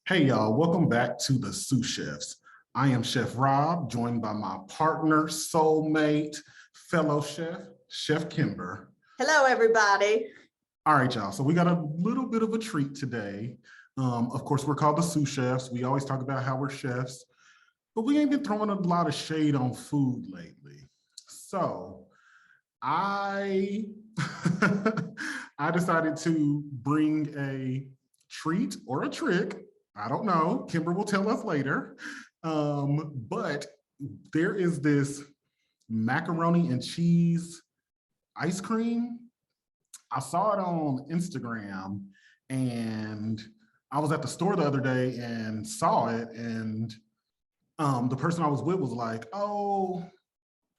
Hey y'all, welcome back to the Sous Chefs. I am Chef Rob, joined by my partner, soulmate, fellow chef, Chef Kimber. Hello, everybody. All right, y'all, so we got a little bit of a treat today. Of course, we're called the Sous Chefs. We always talk about how we're chefs, but we ain't been throwing a lot of shade on food lately. So I, I decided to bring a treat or a trick. I don't know. Kimber will tell us later. But there is this macaroni and cheese ice cream. I saw it on Instagram and I was at the store the other day and saw it. And the person I was with was like, oh,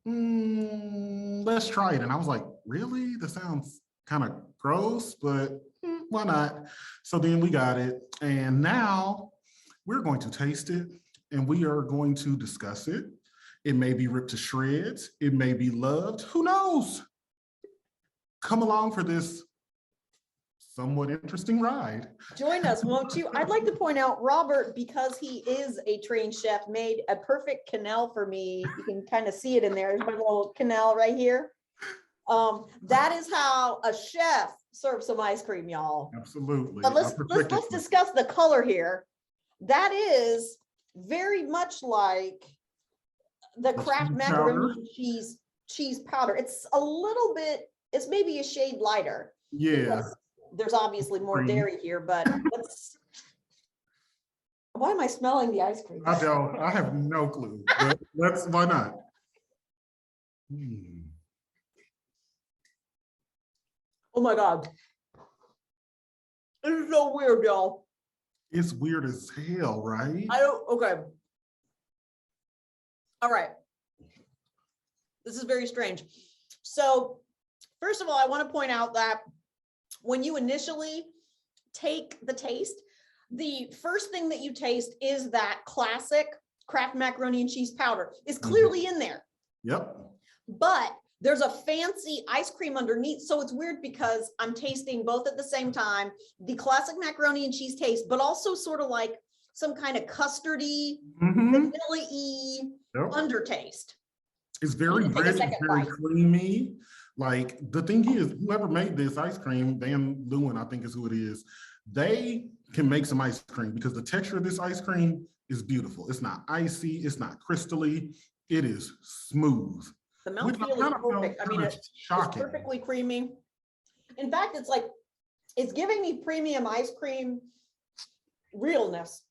let's try it. And I was like, really? That sounds kind of gross, but why not? So then we got it. And now we're going to taste it and we are going to discuss it. It may be ripped to shreds. It may be loved. Who knows? Come along for this somewhat interesting ride. Join us, won't you? I'd like to point out Robert, because he is a trained chef, made a perfect quenelle for me. You can kind of see it in there. There's my little quenelle right here. That is how a chef serves some ice cream, y'all. Absolutely. But let's discuss the color here. That is very much like the Kraft Macaroni cheese powder. It's a little bit, it's maybe a shade lighter. Yeah. There's obviously more dairy here, but why am I smelling the ice cream? I don't, I have no clue, but why not? Oh my God. This is so weird, y'all. It's weird as hell, right? Okay. All right. This is very strange. So first of all, I want to point out that when you initially take the taste, the first thing that you taste is that classic Kraft macaroni and cheese powder is clearly in there. Yep. But there's a fancy ice cream underneath. So it's weird because I'm tasting both at the same time, the classic macaroni and cheese taste, but also sort of like some kind of custardy, vanilla-y undertaste. It's very rich, very creamy. Like the thing is, whoever made this ice cream, Dan Leeuwen, I think is who it is, they can make some ice cream because the texture of this ice cream is beautiful. It's not icy, it's not crystally, it is smooth. The mouthfeel is perfect. I mean, it's perfectly creamy. In fact, it's like, it's giving me premium ice cream realness.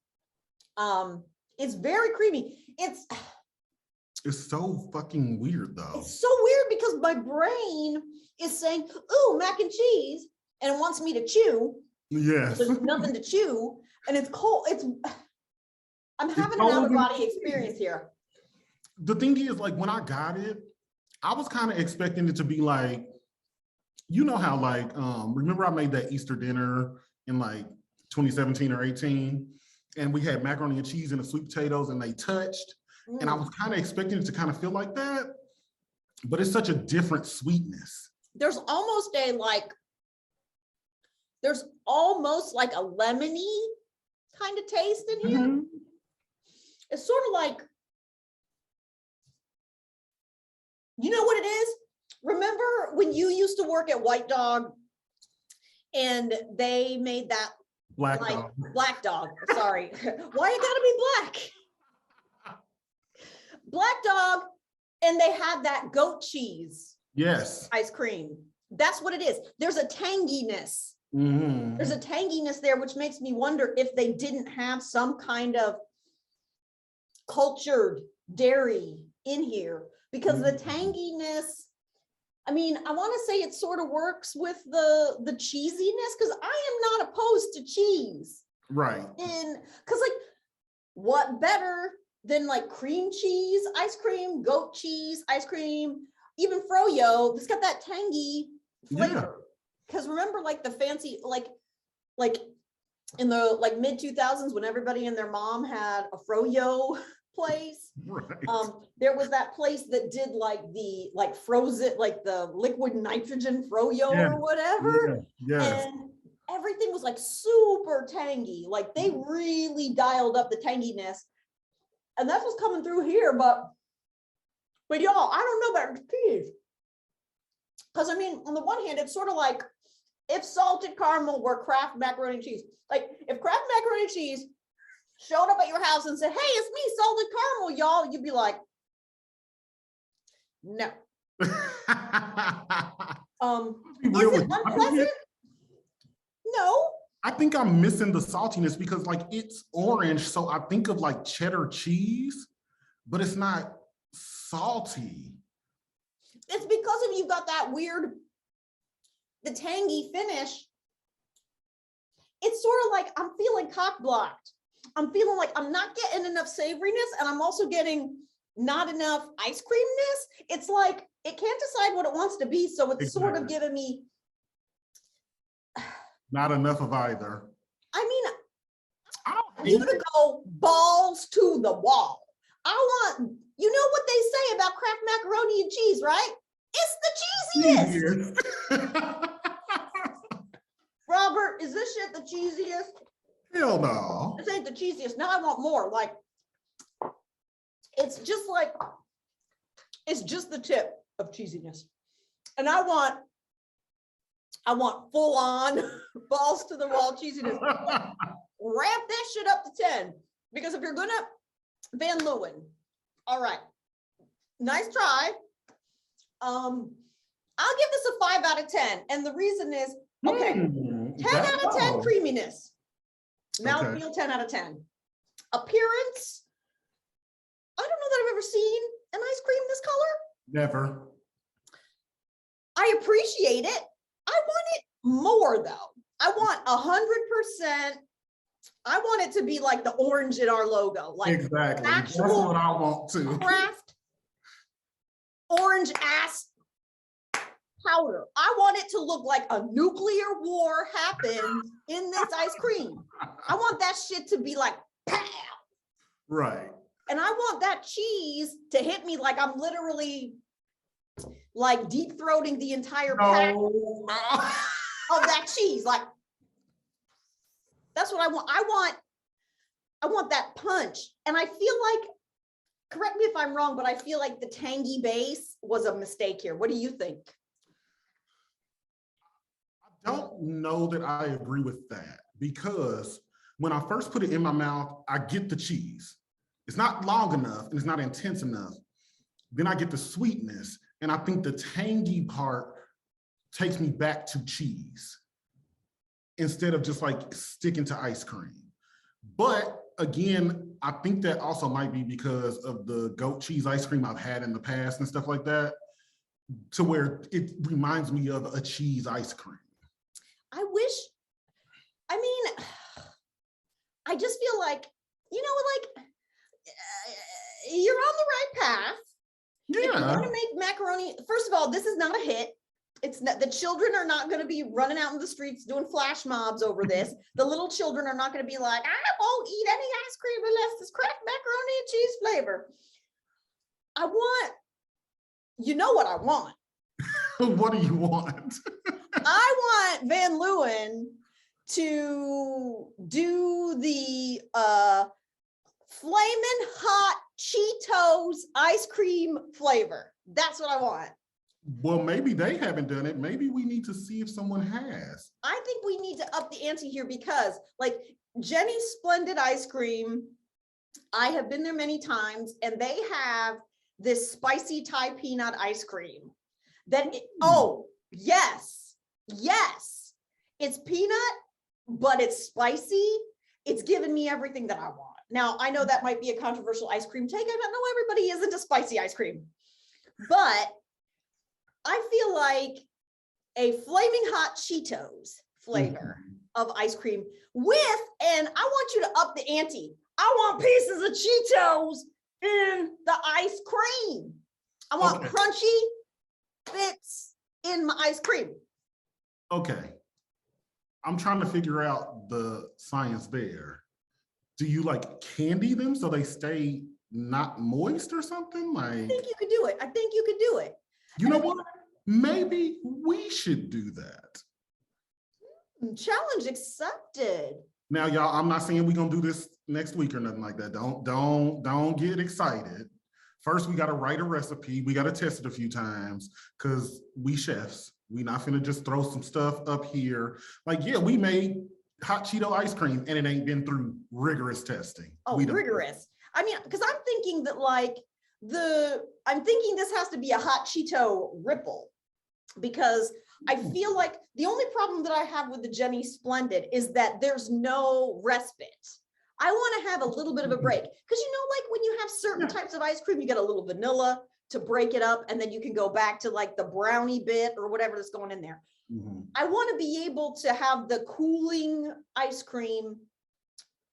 It's very creamy. It's so fucking weird though. It's so weird because my brain is saying, ooh, mac and cheese, and it wants me to chew. Yes. There's nothing to chew, and it's cold. I'm having an out-of-body experience here. The thing is, like, when I got it, I was kind of expecting it to be like, you know how like, remember I made that Easter dinner in like 2017 or 18, and we had macaroni and cheese and the sweet potatoes and they touched. And I was kind of expecting it to kind of feel like that, but it's such a different sweetness. There's almost a lemony kind of taste in here. It's sort of like, you know what it is? Remember when you used to work at White Dog and they made that Black Dog. Black Dog, sorry. Why you gotta be black? Black Dog, and they had that goat cheese. Yes. Ice cream. That's what it is. There's a tanginess. There's a tanginess there, which makes me wonder if they didn't have some kind of cultured dairy in here, because the tanginess, I mean, I want to say it sort of works with the cheesiness, because I am not opposed to cheese. Right. Because like, what better than like cream cheese ice cream, goat cheese ice cream, even froyo? It's got that tangy flavor. Because remember, like the fancy, like in the like mid 2000s, when everybody and their mom had a froyo place, right. There was that place that did like the frozen, like the liquid nitrogen froyo or whatever. Yeah. Yes. everything was like super tangy. Like they really dialed up the tanginess. And that's what's coming through here. But y'all, I don't know about cheese. Because I mean, on the one hand, it's sort of like if salted caramel were Kraft macaroni and cheese. Like if Kraft macaroni and cheese showed up at your house and said, hey, it's me, salted caramel, y'all, you'd be like, no. Is it unpleasant? No. I think I'm missing the saltiness because like it's orange, so I think of like cheddar cheese, but it's not salty. It's because of you got that weird, the tangy finish. It's sort of like I'm feeling cock blocked. I'm feeling like I'm not getting enough savoriness, and I'm also getting not enough ice creamness. It's like it can't decide what it wants to be, so it's sort of giving me not enough of either. I mean, I don't need to go balls to the wall. I want, you know what they say about Kraft macaroni and cheese, right? It's the cheesiest. Robert, is this shit the cheesiest? Hell no. This ain't the cheesiest. Now I want more. Like, it's just like, it's just the tip of cheesiness. And I want full on balls to the wall cheesiness. Ramp that shit up to 10. Because if you're gonna, Van Leeuwen. All right. Nice try. I'll give this a 5 out of 10. And the reason is, okay, 10 out of 10 creaminess. Mouthfeel, 10 out of 10. Appearance, I don't know that I've ever seen an ice cream this color. Never. I appreciate it. I want it more though. I want 100%. I want it to be like the orange in our logo. Like exactly. Actual That's what I want to. Kraft orange ass powder. I want it to look like a nuclear war happened in this ice cream. I want that shit to be like, pow. Right. And I want that cheese to hit me like I'm literally like deep throating the entire pack of that cheese. Like, that's what I want. I want that punch. And I feel like, correct me if I'm wrong, but I feel like the tangy base was a mistake here. What do you think? I don't know that I agree with that because when I first put it in my mouth, I get the cheese. It's not long enough and it's not intense enough. Then I get the sweetness, and I think the tangy part takes me back to cheese instead of just like sticking to ice cream. But again, I think that also might be because of the goat cheese ice cream I've had in the past and stuff like that, to where it reminds me of a cheese ice cream. I wish, I mean, I just feel like, you know, like you're on the right path. Yeah. If you want to make macaroni, first of all, this is not a hit. It's not, the children are not going to be running out in the streets doing flash mobs over this. The little children are not going to be like, I won't eat any ice cream unless it's Kraft macaroni and cheese flavor. I want, you know what I want? What do you want? I want Van Leeuwen to do the flaming hot Cheetos ice cream flavor. That's what I want. Well, maybe they haven't done it. Maybe we need to see if someone has. I think we need to up the ante here because like Jenny's Splendid Ice Cream, I have been there many times and they have this spicy Thai peanut ice cream. Oh, yes, yes. It's peanut, but it's spicy. It's given me everything that I want. Now, I know that might be a controversial ice cream take. I don't know everybody is into spicy ice cream, but I feel like a flaming hot Cheetos flavor of ice cream with, and I want you to up the ante. I want pieces of Cheetos in the ice cream. I want crunchy bits in my ice cream. Okay. I'm trying to figure out the science there. Do you like candy them so they stay not moist or something? Like, I think you could do it. I think you could do it. You know what? Maybe we should do that. Challenge accepted. Now, y'all, I'm not saying we're gonna do this next week or nothing like that. Don't get excited. First, we gotta write a recipe. We gotta test it a few times because we chefs. We not finna just throw some stuff up here. Like, yeah, we made hot Cheeto ice cream and it ain't been through rigorous testing. Oh, rigorous. I mean, because I'm thinking that like I'm thinking this has to be a hot Cheeto ripple, because I feel like the only problem that I have with the Jenny Splendid is that there's no respite. I want to have a little bit of a break, because you know, like when you have certain types of ice cream, you get a little vanilla to break it up, and then you can go back to like the brownie bit or whatever that's going in there. I want to be able to have the cooling ice cream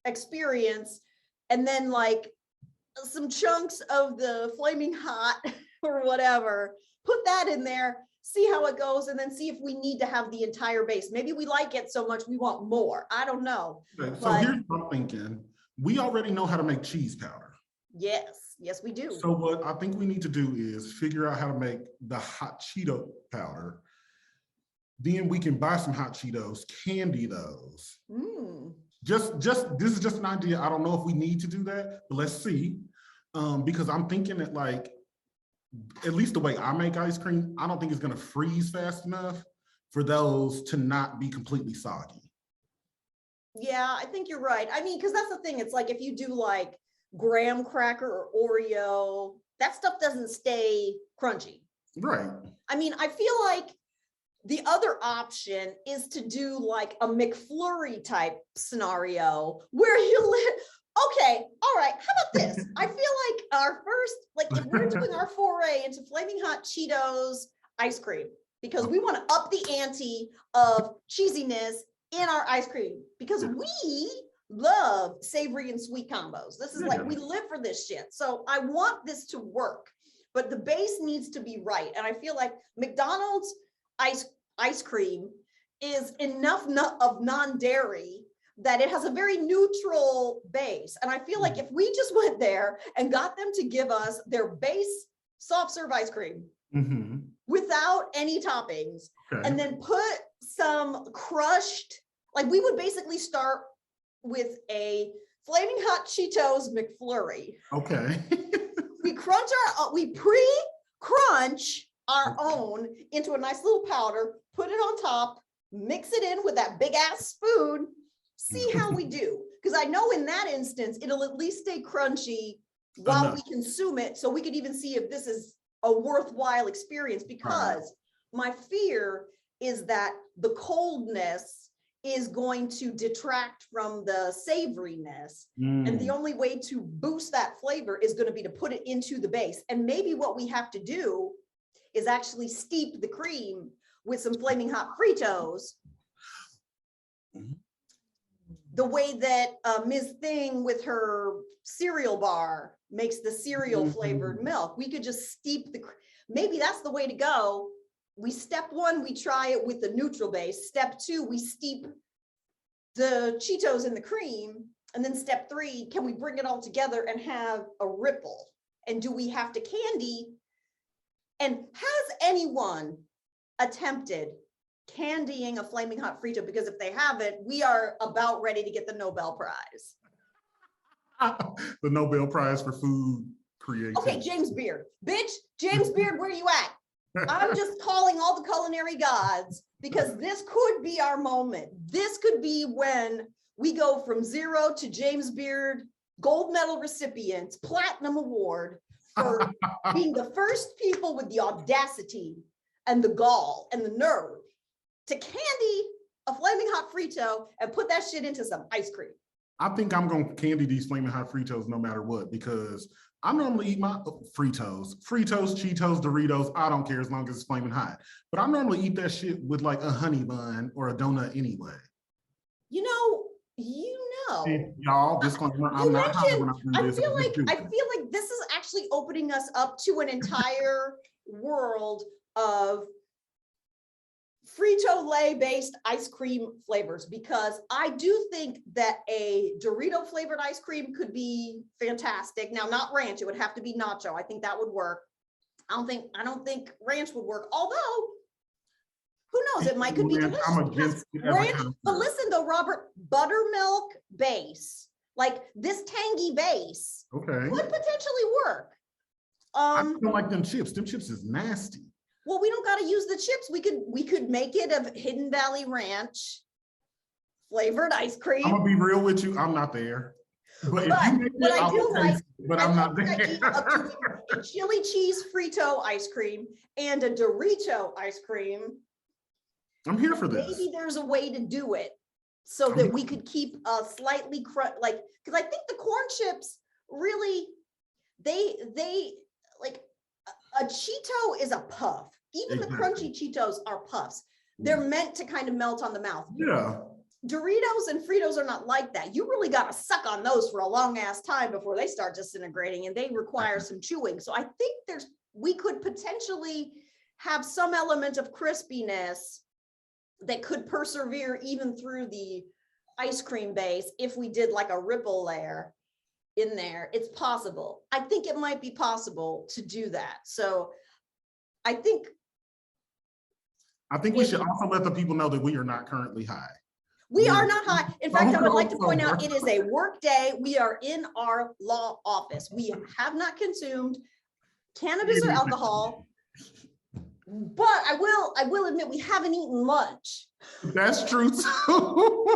experience, and then like some chunks of the flaming hot or whatever, put that in there, see how it goes, and then see if we need to have the entire base. Maybe we like it so much we want more. I don't know. Okay, so here's what I'm thinking. We already know how to make cheese powder. Yes, yes, we do. So what I think we need to do is figure out how to make the hot Cheeto powder. Then we can buy some hot Cheetos, candy those. Just this is just an idea. I don't know if we need to do that, but let's see. Because I'm thinking that like, at least the way I make ice cream, I don't think it's gonna freeze fast enough for those to not be completely soggy. Yeah, I think you're right. I mean, because that's the thing. It's like if you do like graham cracker or Oreo, that stuff doesn't stay crunchy. Right. I mean, I feel like the other option is to do like a McFlurry type scenario where you okay, all right, how about this? I feel like our first, like if we're doing our foray into flaming hot Cheetos ice cream, because we want to up the ante of cheesiness in our ice cream, because we love savory and sweet combos. This is like, we live for this shit. So I want this to work, but the base needs to be right. And I feel like McDonald's ice cream is enough of non-dairy that it has a very neutral base. And I feel like if we just went there and got them to give us their base soft serve ice cream without any toppings, and then put some crushed, like we would basically start with a flaming hot Cheetos McFlurry. Okay. We pre-crunch our own into a nice little powder, put it on top, mix it in with that big ass spoon, see how we do. Because I know in that instance, it'll at least stay crunchy while we consume it. So we could even see if this is a worthwhile experience, because my fear is that the coldness is going to detract from the savoriness. And the only way to boost that flavor is going to be to put it into the base. And maybe what we have to do is actually steep the cream with some flaming hot Fritos, the way that Ms. Thing with her cereal bar makes the cereal flavored milk. We could just steep the, maybe that's the way to go. Step one, we try it with the neutral base. Step two, we steep the Cheetos in the cream. And then step three, can we bring it all together and have a ripple? And do we have to candy? And has anyone attempted candying a flaming hot Frito? Because if they haven't, we are about ready to get the Nobel Prize. The Nobel Prize for food creativity. Okay, James Beard. Bitch, James Beard, where you at? I'm just calling all the culinary gods, because this could be our moment. This could be when we go from zero to James Beard gold medal recipients, platinum award for being the first people with the audacity and the gall and the nerve to candy a flaming hot Frito and put that shit into some ice cream. I think I'm gonna candy these flaming hot Fritos no matter what, because I normally eat my Fritos, Cheetos, Doritos, I don't care as long as it's flaming hot. But I normally eat that shit with like a honey bun or a donut anyway. You know. Y'all, disclaimer, I'm not high when I do this. I feel like this is actually opening us up to an entire world of Frito-Lay based ice cream flavors, because I do think that a Dorito flavored ice cream could be fantastic. Now, not ranch, it would have to be nacho. I think that would work. I don't think ranch would work, although Who knows? It might could be delicious. I'm against Ranch, but listen though, Robert, buttermilk base, like this tangy base, okay, could potentially work. I don't like them chips. Them chips is nasty. Well, we don't got to use the chips. We could make it of Hidden Valley Ranch flavored ice cream. I'm gonna be real with you. I'm not there. But if you make it, I will taste it, but I'm not there. A chili cheese Frito ice cream and a Dorito ice cream. I'm here for this. Maybe there's a way to do it so that we could keep a slightly like, because I think the corn chips really, they like a Cheeto is a puff. Even the crunchy Cheetos are puffs. They're meant to kind of melt on the mouth. Yeah. Doritos and Fritos are not like that. You really got to suck on those for a long ass time before they start disintegrating, and they require some chewing. So I think we could potentially have some element of crispiness that could persevere even through the ice cream base if we did like a ripple layer in there. It's possible. I think it might be possible to do that. So I think we should also let the people know that we are not currently high. We are not high. In fact, I would like to point out it is a work day. We are in our law office. We have not consumed cannabis or alcohol, but I will admit we haven't eaten lunch. That's true too.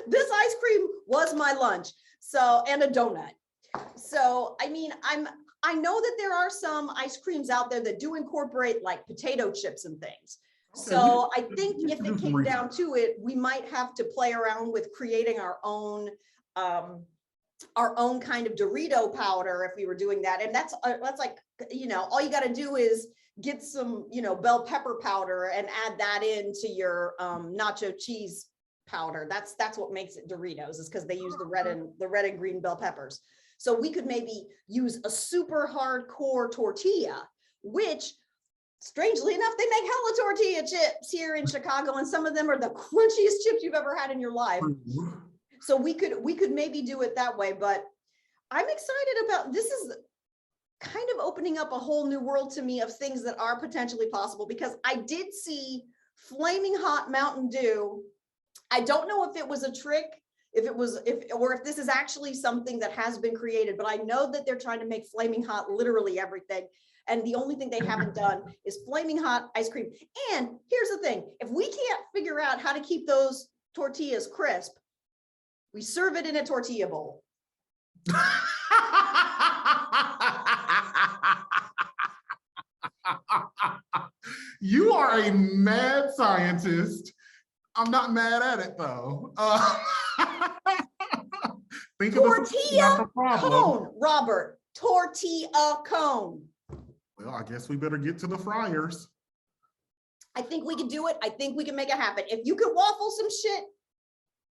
This ice cream was my lunch. So, and a donut. So, I mean, I know that there are some ice creams out there that do incorporate like potato chips and things. So I think if it came down to it, we might have to play around with creating our own kind of Dorito powder if we were doing that. And that's like, you know, all you got to do is get some, you know, bell pepper powder and add that into your nacho cheese powder. That's what makes it Doritos, is because they use the red and green bell peppers. So we could maybe use a super hardcore tortilla, which strangely enough, they make hella tortilla chips here in Chicago, and some of them are the crunchiest chips you've ever had in your life. So we could maybe do it that way, but I'm excited about this. Is kind of opening up a whole new world to me of things that are potentially possible, because I did see flaming hot Mountain Dew. I don't know if it was a trick, or if this is actually something that has been created, but I know that they're trying to make flaming hot literally everything. And the only thing they haven't done is flaming hot ice cream. And here's the thing, if we can't figure out how to keep those tortillas crisp, we serve it in a tortilla bowl. You are a mad scientist. I'm not mad at it though. Think tortilla cone, Robert. Tortilla cone. Well, I guess we better get to the fryers. I think we can do it. I think we can make it happen. If you can waffle some shit,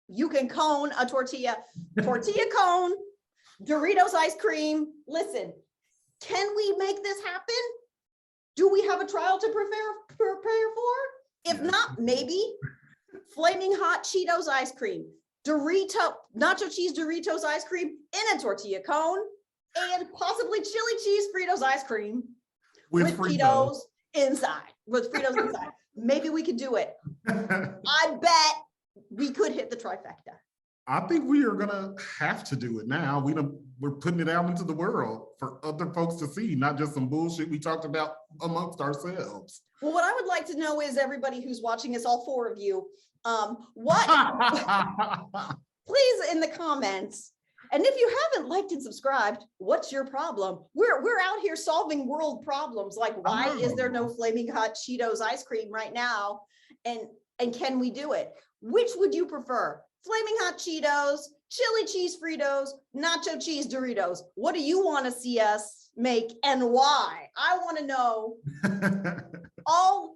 you can cone a tortilla cone, Doritos ice cream. Listen, can we make this happen? Do we have a trial to prepare for? If not, maybe flaming hot Cheetos ice cream, nacho cheese Doritos ice cream in a tortilla cone, and possibly chili cheese Fritos ice cream with Fritos inside. Maybe we could do it. I bet we could hit the trifecta. I think we are gonna have to do it now. We're putting it out into the world for other folks to see, not just some bullshit we talked about amongst ourselves. Well, what I would like to know is, everybody who's watching us, all four of you, please in the comments. And if you haven't liked and subscribed, what's your problem? We're out here solving world problems. Like, why is there no flaming hot Cheetos ice cream right now? And can we do it? Which would you prefer? Flaming hot Cheetos, chili cheese Fritos, nacho cheese Doritos. What do you want to see us make, and why? I want to know. All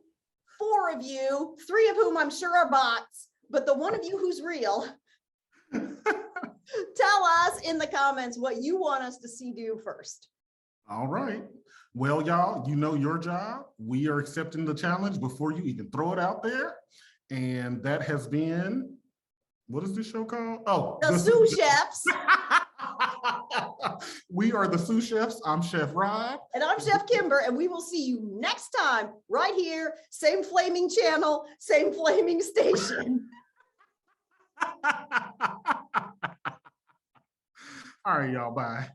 four of you, three of whom I'm sure are bots, but the one of you who's real, tell us in the comments what you want us to see do first. All right. Well, y'all, you know your job. We are accepting the challenge before you even throw it out there. And that has been, what is this show called? Oh, the Sous Chefs. We are the Sous Chefs. I'm Chef Rob. And I'm Chef Kimber, and we will see you next time right here. Same flaming channel, same flaming station. All right, y'all. Bye.